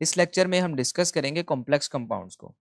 इस लेक्चर में हम डिस्कस करेंगे कॉम्प्लेक्स कंपाउंड्स को।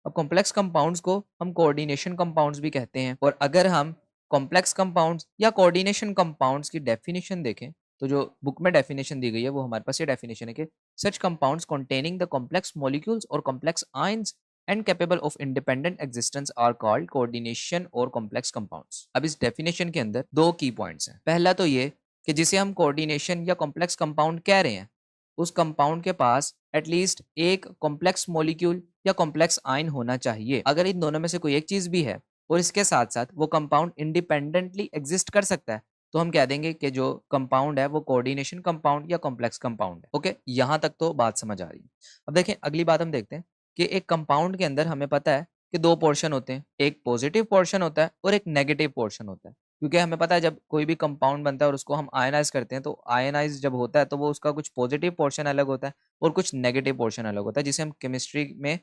अब कॉम्प्लेक्स कंपाउंड्स को हम कोऑर्डिनेशन कंपाउंड्स भी कहते हैं, और अगर हम कॉम्प्लेक्स कंपाउंड्स या कोऑर्डिनेशन कंपाउंड्स की डेफिनेशन देखें तो जो बुक में डेफिनेशन दी गई है वो हमारे पास ये डेफिनेशन है कि such compounds containing the complex molecules और complex ions and capable of independent existence are called coordination और कॉम्प्लेक्स कंपाउंड्स। अब इस डेफिनेशन के अंदर दो की पॉइंट्स हैं। पहला तो ये कि जिसे हम कोऑर्डिनेशन या कॉम्प्लेक्स कंपाउंड कह रहे हैं उस कंपाउंड के पास एटलीस्ट एक कॉम्प्लेक्स मॉलिक्यूल या कॉम्प्लेक्स आयन होना चाहिए। अगर इन दोनों में से कोई एक चीज भी है और इसके साथ साथ वो कंपाउंड इंडिपेंडेंटली एग्जिस्ट कर सकता है तो हम कह देंगे कि जो कंपाउंड है वो कोऑर्डिनेशन कंपाउंड या कॉम्प्लेक्स कंपाउंड है। ओके, यहां तक तो बात समझ आ रही है। अब देखें, अगली बात हम देखते हैं कि एक कंपाउंड के अंदर हमें पता है कि दो पोर्शन होते हैं, एक पॉजिटिव पोर्शन होता है और एक नेगेटिव पोर्शन होता है। क्योंकि हमें पता है जब कोई भी कंपाउंड बनता है और उसको हम आयनाइज करते हैं तो आयनाइज जब होता है तो वो उसका कुछ पॉजिटिव पोर्शन अलग होता है और कुछ नेगेटिव पोर्शन अलग होता है, जिसे हम केमिस्ट्री में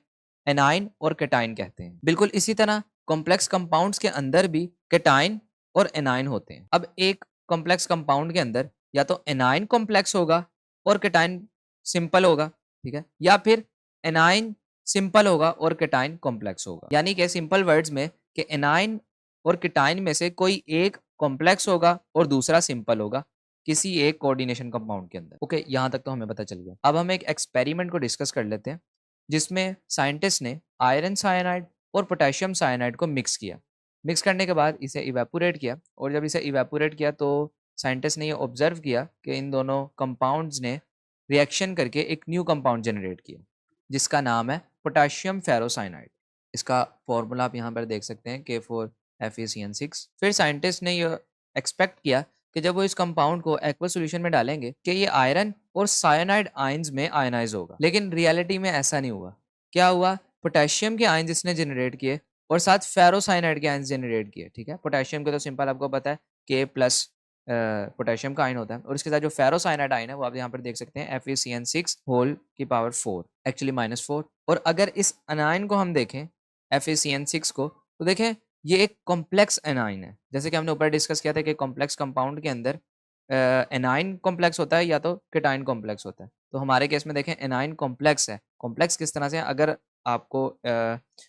एनाइन और केटाइन कहते हैं। बिल्कुल इसी तरह कॉम्प्लेक्स कंपाउंड्स के अंदर भी केटाइन और एनाइन होते हैं। अब एक कॉम्प्लेक्स कंपाउंड के अंदर या तो एनाइन कॉम्प्लेक्स होगा और केटाइन सिंपल होगा, ठीक है, या फिर एनाइन सिंपल होगा और केटाइन कॉम्प्लेक्स होगा। यानी कि सिंपल वर्ड्स में कि एनाइन और केटाइन में से कोई एक कॉम्प्लेक्स होगा और दूसरा सिंपल होगा किसी एक कोऑर्डिनेशन कंपाउंड के अंदर। ओके, यहाँ तक तो हमें पता चल गया। अब हम एक एक्सपेरिमेंट को डिस्कस कर लेते हैं जिसमें साइंटिस्ट ने आयरन साइनाइड और पोटेशियम साइनाइड को मिक्स किया। मिक्स करने के बाद इसे इवेपोरेट किया, और जब इसे इवेपोरेट किया तो साइंटिस्ट ने ये ऑब्जर्व किया कि इन दोनों कंपाउंड्स ने रिएक्शन करके एक न्यू कंपाउंड जनरेट किया जिसका नाम है पोटेशियम फेरोसाइनाइड। इसका फॉर्मूला आप यहाँ पर देख सकते हैं K4FeCN6। फिर साइंटिस्ट ने ये एक्सपेक्ट किया कि जब वो इस कंपाउंड को एक्वा सॉल्यूशन में डालेंगे कि ये आयरन और साइनाइड आयंस में आयनाइज होगा, लेकिन रियलिटी में ऐसा नहीं हुआ। क्या हुआ? पोटेशियम के आयंस इसने जनरेट किए और साथ फेरोसाइनाइड के आयंस जनरेट किए। ठीक है, पोटेशियम के तो सिंपल आपको पता है K+ पोटेशियम का आयन होता है, और इसके साथ जो फेरोसाइनाइड आयन है वो आप यहाँ पर देख सकते हैं FeCN6 होल की पावर 4, एक्चुअली -4। और अगर इस अनायन को हम देखें FeCN6 को, तो देखें ये एक कॉम्प्लेक्स एनाइन है। जैसे कि हमने ऊपर डिस्कस किया था कि कॉम्प्लेक्स कंपाउंड के अंदर एनाइन कॉम्प्लेक्स होता है या तो केटाइन कॉम्प्लेक्स होता है। तो हमारे केस में देखें एनाइन कॉम्प्लेक्स है। कॉम्प्लेक्स किस तरह से है? अगर आपको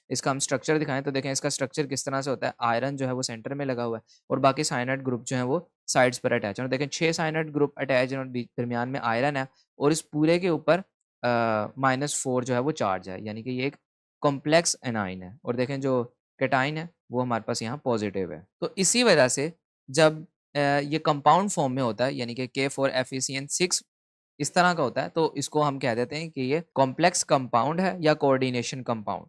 इसका हम स्ट्रक्चर दिखाएं तो देखें इसका स्ट्रक्चर किस तरह से होता है। आयरन जो है वो सेंटर में लगा हुआ है और बाकी साइनाइड ग्रुप जो है वो साइड्स पर अटैच है। और देखें 6 साइनाइड ग्रुप अटैच है और दरमियान में आयरन है, और इस पूरे के ऊपर -4 जो है वो चार्ज है, यानी कि ये एक कॉम्प्लेक्स एनाइन है। और देखें जो केटाइन है वो हमारे पास यहाँ पॉजिटिव है। तो इसी वजह से जब ये कंपाउंड फॉर्म में होता है यानी कि K4FeCN6 इस तरह का होता है तो इसको हम कह देते हैं कि ये कॉम्प्लेक्स कंपाउंड है या कोऑर्डिनेशन कंपाउंड।